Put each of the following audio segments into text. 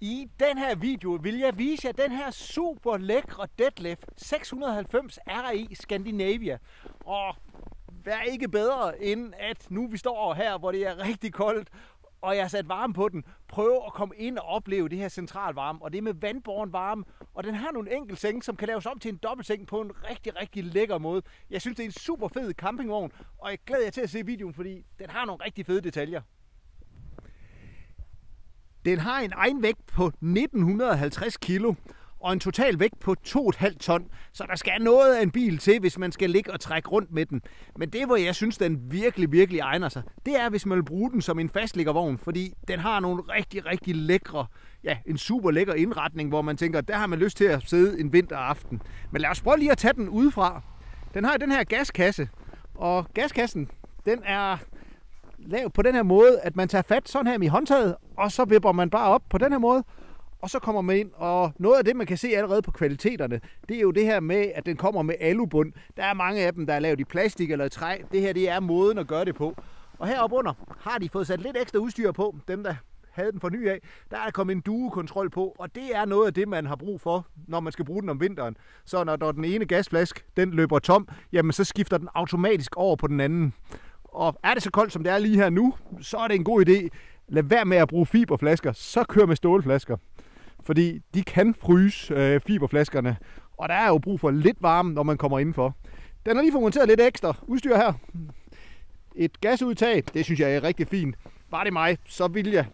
I den her video vil jeg vise jer den her super lækre Detlef 690 RI Scandinavia. Og hvad er ikke bedre end at nu vi står her, hvor det er rigtig koldt, og jeg har sat varme på den, prøve at komme ind og opleve det her centralvarme, og det er med vandbåren varme, og den har nogle enkelte senge, som kan laves om til en dobbeltseng på en rigtig lækker måde. Jeg synes, det er en super fed campingvogn, og jeg glæder jer til at se videoen, fordi den har nogle rigtig fede detaljer. Den har en egenvægt på 1950 kilo og en total vægt på 2,5 ton, så der skal noget af en bil til, hvis man skal ligge og trække rundt med den. Men det, hvor jeg synes, den virkelig egner sig, det er, hvis man vil bruge den som en fastliggervogn, fordi den har nogle rigtig lækre, ja, en super lækker indretning, hvor man tænker, der har man lyst til at sidde en vinteraften. Men lad os prøve lige at tage den udefra. Den har den her gaskasse, og gaskassen, den er lavet på den her måde, at man tager fat sådan her i håndtaget, og så vipper man bare op på den her måde, og så kommer man ind, og noget af det, man kan se allerede på kvaliteterne, det er jo det her med, at den kommer med alubund. Der er mange af dem, der er lavet i plastik eller i træ. Det her, det er måden at gøre det på. Og heroppe under har de fået sat lidt ekstra udstyr på, dem der havde den for ny af. Der er kommet en duekontrol på, og det er noget af det, man har brug for, når man skal bruge den om vinteren. Så når den ene gasflaske, den løber tom, jamen så skifter den automatisk over på den anden. Og er det så koldt, som det er lige her nu, så er det en god idé. Lad være med at bruge fiberflasker, så kør med stålflasker. Fordi de kan fryse fiberflaskerne, og der er jo brug for lidt varme, når man kommer indenfor. Den har lige fået monteret lidt ekstra udstyr her. Et gasudtag, det synes jeg er rigtig fint. Var det mig, så ville jeg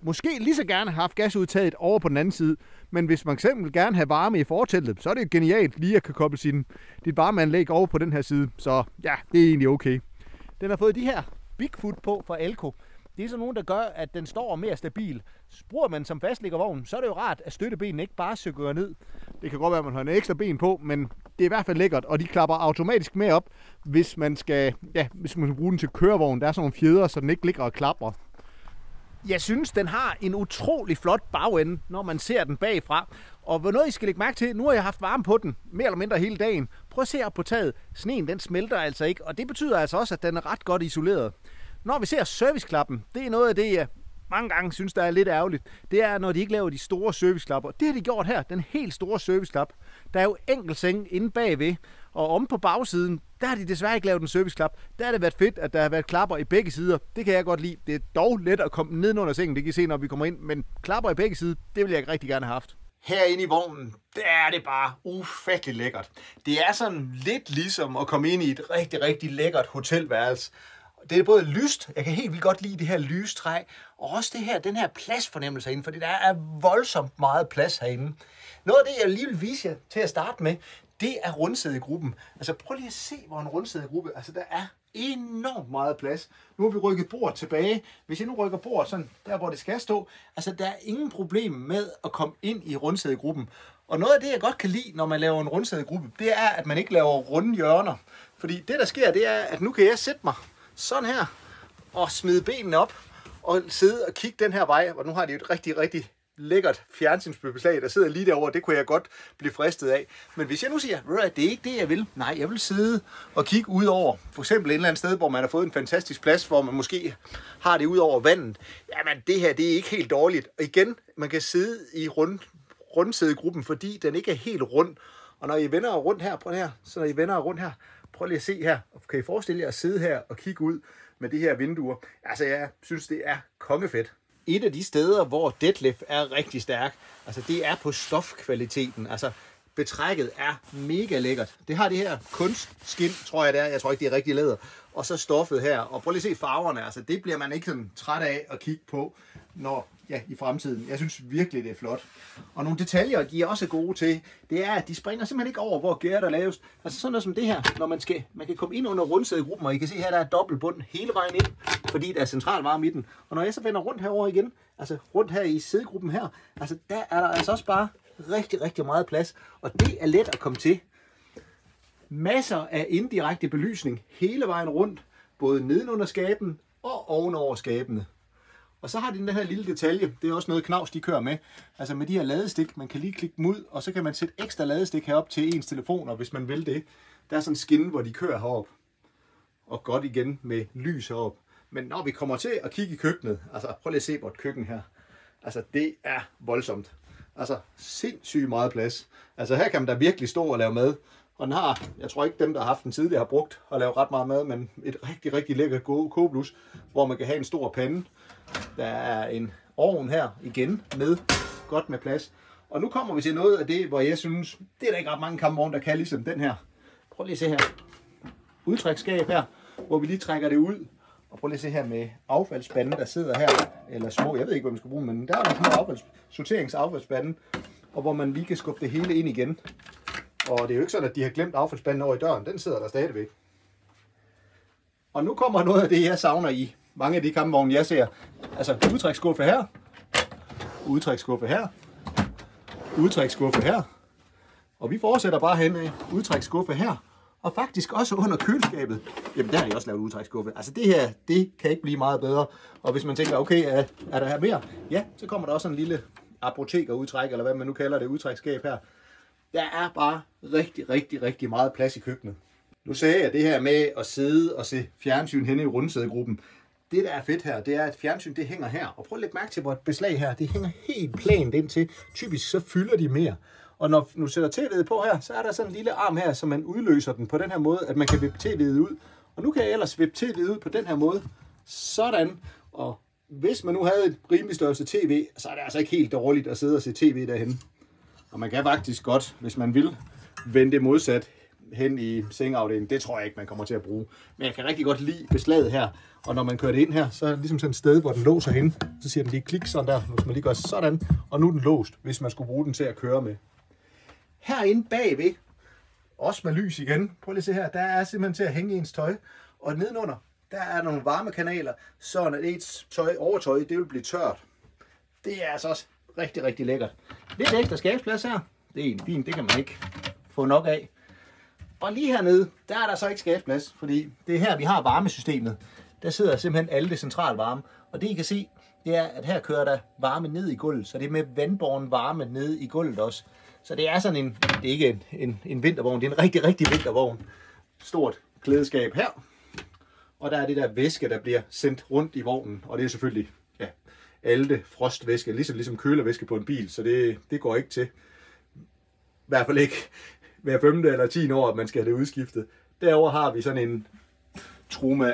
måske lige så gerne have haft gasudtaget over på den anden side. Men hvis man eksempel gerne have varme i forteltet, så er det genialt lige at kan koble dit varmeanlæg over på den her side. Så ja, det er egentlig okay. Den har fået de her Bigfoot på fra Elko. Det er sådan nogen, der gør, at den står mere stabil. Bruger man som fastliggervogn, så er det jo rart, at støttebenene ikke bare synker ned. Det kan godt være, at man har en ekstra ben på, men det er i hvert fald lækkert, og de klapper automatisk med op, hvis man skal bruge den til kørevogn. Der er sådan nogle fjeder, så den ikke ligger og klapper. Jeg synes, den har en utrolig flot bagende, når man ser den bagfra. Og hvad noget I skal lægge mærke til, nu har jeg haft varme på den, mere eller mindre hele dagen. Prøv at se op på taget. Sneen, den smelter altså ikke, og det betyder altså også, at den er ret godt isoleret. Når vi ser serviceklappen, det er noget af det, jeg mange gange synes, der er lidt ærgerligt. Det er, når de ikke laver de store serviceklapper. Det har de gjort her, den helt store serviceklap. Der er jo enkelt seng inde bagved, og om på bagsiden, der har de desværre ikke lavet en serviceklap. Der har det været fedt, at der har været klapper i begge sider. Det kan jeg godt lide. Det er dog let at komme ned under sengen, det kan I se, når vi kommer ind. Men klapper i begge sider, det vil jeg rigtig gerne have haft. Herinde i vognen, der er det bare ufattelig lækkert. Det er sådan lidt ligesom at komme ind i et rigtig lækkert hotelværelse. Det er både lyst, jeg kan helt vildt godt lide det her lystræ, og også den her pladsfornemmelse herinde, fordi der er voldsomt meget plads herinde. Noget af det, jeg lige vil vise jer til at starte med, det er rundsædegruppen. Altså prøv lige at se, hvor en rundsædegruppe, altså der er enormt meget plads. Nu har vi rykket bordet tilbage. Hvis jeg nu rykker bordet sådan der, hvor det skal stå, altså der er ingen problem med at komme ind i rundsædegruppen. Og noget af det, jeg godt kan lide, når man laver en rundsædegruppe, det er, at man ikke laver runde hjørner. Fordi det, der sker, det er, at nu kan jeg sætte mig sådan her, og smide benene op, og sidde og kigge den her vej, og nu har de et rigtig lækkert fjernsynsbeslag, der sidder lige derovre, det kunne jeg godt blive fristet af. Men hvis jeg nu siger, at det er ikke det, jeg vil, nej, jeg vil sidde og kigge ud over, for eksempel et eller andet sted, hvor man har fået en fantastisk plads, hvor man måske har det ud over vandet, jamen det her, det er ikke helt dårligt. Og igen, man kan sidde i rundsædegruppen, fordi den ikke er helt rund, og når I vender rundt her, på det her, så når I vender rundt her, prøv lige at se her. Kan I forestille jer at sidde her og kigge ud med de her vinduer? Altså, jeg synes, det er kongefedt. Et af de steder, hvor Detlef er rigtig stærk, altså det er på stofkvaliteten. Altså, betrækket er mega lækkert. Det har det her kunstskin, tror jeg det er. Jeg tror ikke, det er rigtig læder. Og så stoffet her. Og prøv lige at se farverne. Altså, det bliver man ikke sådan træt af at kigge på, når i fremtiden. Jeg synes virkelig, det er flot. Og nogle detaljer, de er også gode til, det er, at de springer simpelthen ikke over, hvor gæret er lavest. Altså sådan noget som det her, når man kan komme ind under rundsædegruppen, og I kan se her, der er dobbeltbund hele vejen ind, fordi der er centralvarme i den. Og når jeg så vender rundt herover igen, altså rundt her i sædegruppen her, altså der er der altså også bare rigtig meget plads, og det er let at komme til. Masser af indirekte belysning hele vejen rundt, både nedenunder skaben og ovenover skabene. Og så har de den her lille detalje, det er også noget Knaus de kører med, altså med de her ladestik, man kan lige klikke dem ud, og så kan man sætte ekstra ladestik herop til ens telefoner, hvis man vil det. Der er sådan en skinne, hvor de kører herop, og godt igen med lys herop. Men når vi kommer til at kigge i køkkenet, altså prøv lige at se vores køkken her. Altså, det er voldsomt. Altså, sindssygt meget plads. Altså, her kan man da virkelig stå og lave mad. Og den har, jeg tror ikke dem, der har haft den tidligere, har brugt at lave ret meget mad, men et rigtig, rigtig lækker kogeblus, hvor man kan have en stor pande. Der er en ovn her igen med, godt med plads. Og nu kommer vi til noget af det, hvor jeg synes, det er der ikke ret mange kampvogne, der kan ligesom den her. Prøv lige at se her. Udtræksskab her, hvor vi lige trækker det ud. Og prøv lige at se her med affaldsspanden, der sidder her. Eller små, jeg ved ikke, hvad man skal bruge, men der er nogle små sorteringsaffaldsspanden. Og hvor man lige kan skubbe det hele ind igen. Og det er jo ikke sådan, at de har glemt affaldsspanden over i døren. Den sidder der stadigvæk. Og nu kommer noget af det, jeg savner i mange af de kampvogne, jeg ser. Altså udtræksskuffe her. Udtræksskuffe her. Udtræksskuffe her. Og vi fortsætter bare hen af udtræksskuffe her. Og faktisk også under køleskabet. Jamen der har de også lavet udtræksskuffe. Altså det her, det kan ikke blive meget bedre. Og hvis man tænker, okay, er der her mere? Ja, så kommer der også en lille apotekerudtræk, eller hvad man nu kalder det, udtræksskab her. Der er bare rigtig, rigtig, rigtig meget plads i køkkenet. Nu sagde jeg det her med at sidde og se fjernsyn henne i rundsædegruppen. Det, der er fedt her, det er, at fjernsyn det hænger her. Og prøv at lægge mærke til, hvor et beslag her, det hænger helt plant indtil. Typisk så fylder de mere. Og når du sætter tv'et på her, så er der sådan en lille arm her, så man udløser den på den her måde, at man kan vippe tv'et ud. Og nu kan jeg ellers vippe tv'et ud på den her måde. Sådan. Og hvis man nu havde et rimelig størrelse tv, så er det altså ikke helt dårligt at sidde og se tv derhen. Og man kan faktisk godt, hvis man vil, vende det modsat hen i sengeafdelingen. Det tror jeg ikke, man kommer til at bruge. Men jeg kan rigtig godt lide beslaget her. Og når man kører det ind her, så er det ligesom sådan et sted, hvor den låser hen. Så siger den lige klik sådan der, hvis man lige gør sådan. Og nu er den låst, hvis man skulle bruge den til at køre med. Herinde bagved, også med lys igen, prøv lige at se her, der er simpelthen til at hænge ens tøj. Og nedenunder, der er nogle varmekanaler, så når ens overtøj, det vil blive tørt. Det er altså også rigtig, rigtig lækkert. Lidt ekstra skabsplads her. Det er fint, det kan man ikke få nok af. Og lige hernede, der er der så ikke skabsplads, fordi det er her, vi har varmesystemet. Der sidder simpelthen alle det central varme. Og det I kan se, det er, at her kører der varme ned i gulvet. Så det er med vandbåren varme ned i gulvet også. Så det er sådan en, det er ikke en vintervogn, det er en rigtig, rigtig vintervogn. Stort klædeskab her. Og der er det der væske, der bliver sendt rundt i vognen. Og det er selvfølgelig, ja, alte frostvæske, ligesom kølervæske på en bil. Så det går ikke til. I hvert fald ikke hver 5. eller 10. år, at man skal have det udskiftet. Derover har vi sådan en Truma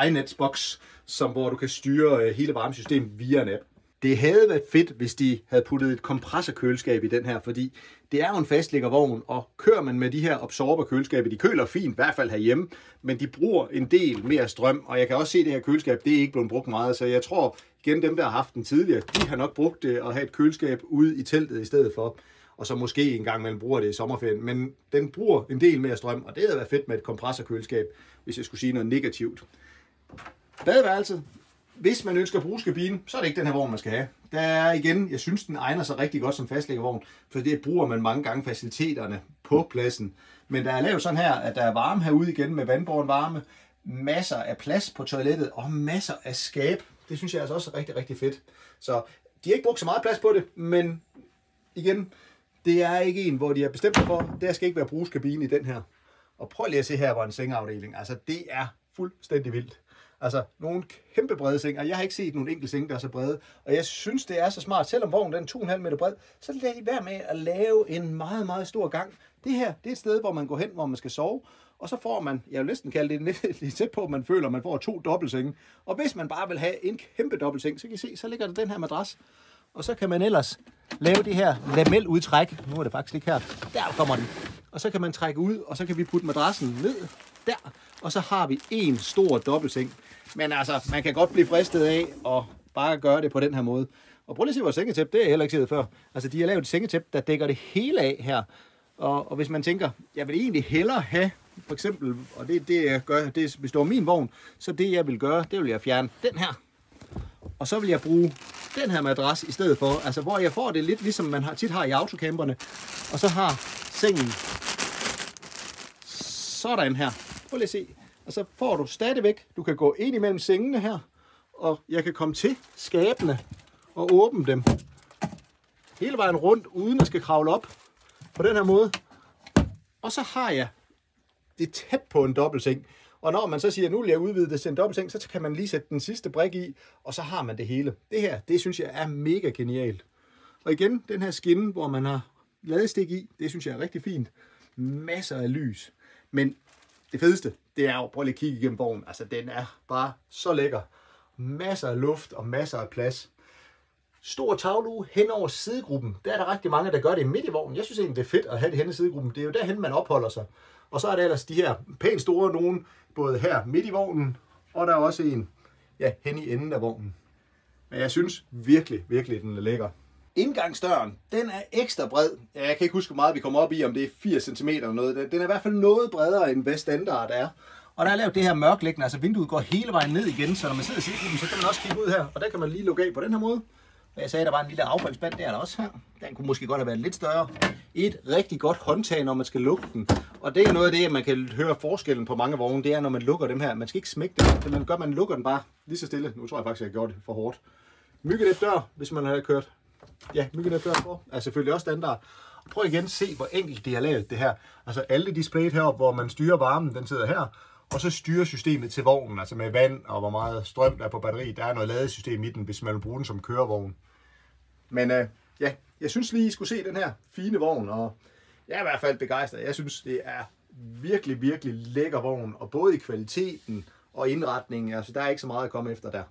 iNets-boks, hvor du kan styre hele varmesystemet via en app. Det havde været fedt, hvis de havde puttet et kompressorkøleskab i den her, fordi det er jo en fastlæggervogn, og kører man med de her absorberkøleskab, de køler fint, i hvert fald herhjemme, men de bruger en del mere strøm, og jeg kan også se, at det her køleskab, det er ikke blevet brugt meget, så jeg tror, igen dem, der har haft den tidligere, de har nok brugt det at have et køleskab ude i teltet i stedet for, og så måske en gang man bruger det i sommerferien, men den bruger en del mere strøm, og det havde været fedt med et kompressorkøleskab, hvis jeg skulle sige noget negativt. Badeværelset. Hvis man ønsker brugskabine, så er det ikke den her vogn, man skal have. Der er igen, jeg synes, den egner sig rigtig godt som fastlæggervogn, for det bruger man mange gange faciliteterne på pladsen. Men der er lavet sådan her, at der er varme herude igen med vandbåren varme, masser af plads på toilettet og masser af skab. Det synes jeg altså også er rigtig, rigtig fedt. Så de har ikke brugt så meget plads på det, men igen, det er ikke en, hvor de har bestemt sig for, der skal ikke være brugskabine i den her. Og prøv lige at se her, hvor en sengeafdeling. Altså, det er fuldstændig vildt. Altså, nogle kæmpe brede seng, og jeg har ikke set nogen enkelt seng, der er så brede. Og jeg synes, det er så smart, selvom vognen den er 2,5 meter bred, så lad de være med at lave en meget, meget stor gang. Det her, det er et sted, hvor man går hen, hvor man skal sove, og så får man, jeg vil næsten kalde det lidt tæt på, at man føler, at man får 2 dobbeltsenge. Og hvis man bare vil have en kæmpe dobbeltseng, så kan I se, så ligger der den her madras. Og så kan man ellers lave det her lameludtræk. Nu er det faktisk ikke her. Der kommer den. Og så kan man trække ud, og så kan vi putte madrassen ned der. Og så har vi en stor dobbeltseng. Men altså, man kan godt blive fristet af at bare gøre det på den her måde. Og prøv lige at se vores sengetæppe, det er jeg heller ikke set før. Altså, de har lavet et sengetæppe, der dækker det hele af her. Og hvis man tænker, jeg vil egentlig hellere have, for eksempel, og det jeg gør, det, hvis det var min vogn, så det jeg vil gøre, det vil jeg fjerne den her. Og så vil jeg bruge den her madras i stedet for, altså hvor jeg får det lidt ligesom man tit har i autocamperne. Og så har sengen sådan her. Prøv lige at se. Og så får du stadigvæk, du kan gå ind imellem sengene her, og jeg kan komme til skabene og åbne dem hele vejen rundt, uden at skal kravle op på den her måde. Og så har jeg det tæt på en dobbeltseng. Og når man så siger, nu vil jeg udvide det til en dobbeltseng, så kan man lige sætte den sidste brik i, og så har man det hele. Det her, det synes jeg er mega genialt. Og igen, den her skinne, hvor man har ladestik i, det synes jeg er rigtig fint. Masser af lys. Men det fedeste, det er jo, prøv lige at kigge igennem vognen. Altså, den er bare så lækker. Masser af luft og masser af plads. Stor taglue hen over sidegruppen. Der er der rigtig mange, der gør det midt i vognen. Jeg synes egentlig, det er fedt at have det hen i sidegruppen. Det er jo derhen, man opholder sig. Og så er der ellers de her pænt store nogen, både her midt i vognen, og der er også en hen i enden af vognen. Men jeg synes virkelig, virkelig, den er lækker. Indgangsdøren, den er ekstra bred. Jeg kan ikke huske, hvor meget vi kommer op i, om det er 80 cm eller noget. Den er i hvert fald noget bredere, end hvad standard er. Og der er lavet det her mørklæggende, altså vinduet går hele vejen ned igen, så når man sidder i sidegruppen, så kan man også kigge ud her. Og der kan man lige lukke af på den her måde. Jeg sagde, der var en lille affaldsspand, der er der også her. Den kunne måske godt have været lidt større. Et rigtig godt håndtag, når man skal lukke den. Og det er noget af det, man kan høre forskellen på mange vogne, det er, når man lukker dem her. Man skal ikke smække dem. Det man gør, man lukker den bare lige så stille. Nu tror jeg faktisk, jeg har gjort det for hårdt. Myggenet dør, hvis man har kørt. Ja, myggenet dør på. Er selvfølgelig også standard. Prøv igen at se, hvor enkelt de har lavet det her. Altså alle displayet heroppe, hvor man styrer varmen, den sidder her. Og så styrer systemet til vognen, altså med vand og hvor meget strøm der er på batteriet. Der er noget ladesystem i den, hvis man vil bruge den som kørevogn. Men jeg synes lige, I skulle se den her fine vogn, og jeg er i hvert fald begejstret. Jeg synes, det er virkelig, virkelig lækker vogn, og både i kvaliteten og indretningen, altså der er ikke så meget at komme efter der.